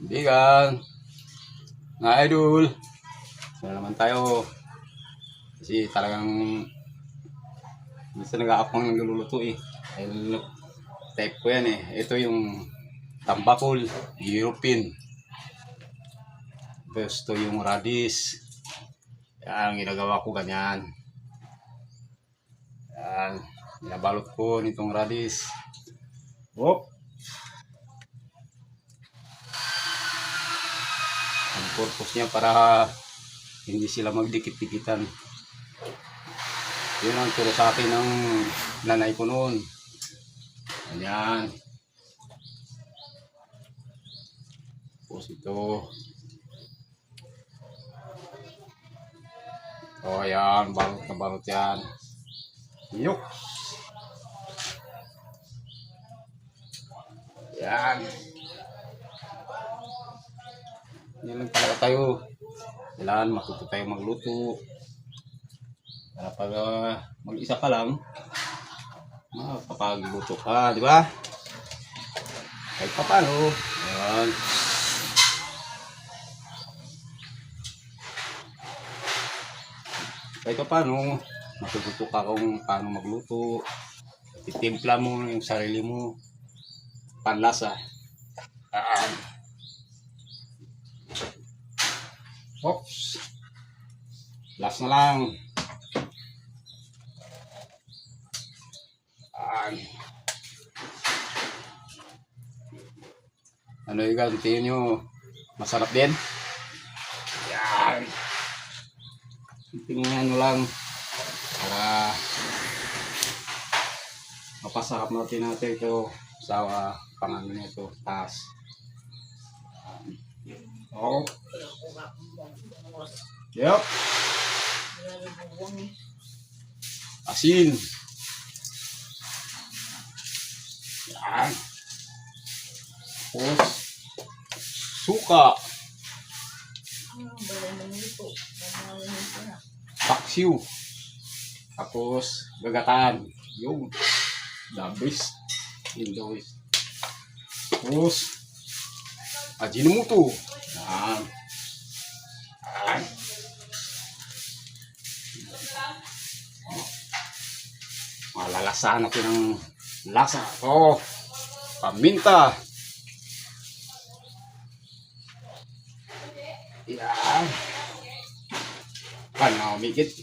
Bigan, na idol. Wala naman tayo. Kasi talagang minsan nag-aapang nagluluto eh. Dahil type ko yan eh. Ito yung tambakol, European. Gusto yung radish. Yan, ginagawa ko ganyan. Yan, binabalot ko nitong radish. Hop! Ang purpose niya para hindi sila magdikit-dikitan. Yun ang turo sa akin ng nanay ko noon. Ayan. Tapos ito. O ayan, balot na balot yan. Yuk! Yan. Yan lang talaga tayo. Kailangan matuto tayo magluto. Para pag mag-isa ka lang, makapagluto ka, di ba? Kahit pa paano. Ayan. Kahit pa paano, matututo ka kung paano magluto. Titimpla mo yung sarili mo. Panlasa. Ayan. Oops. Last na lang. Ano yung gantiin nyo? Masarap din? Yan. Tingnan mo lang para mapasarap natin ito sa pangalan nito. Taas. Oh. Yep. Asin. Yan. Tapos suka. Paksiw. Tapos gagatan. Yung dabis. Indois. Tapos Ajinomoto. Yan. Yan. Malalasahan natin ang lasa. Oh, paminta. Yan. Kan, umikit.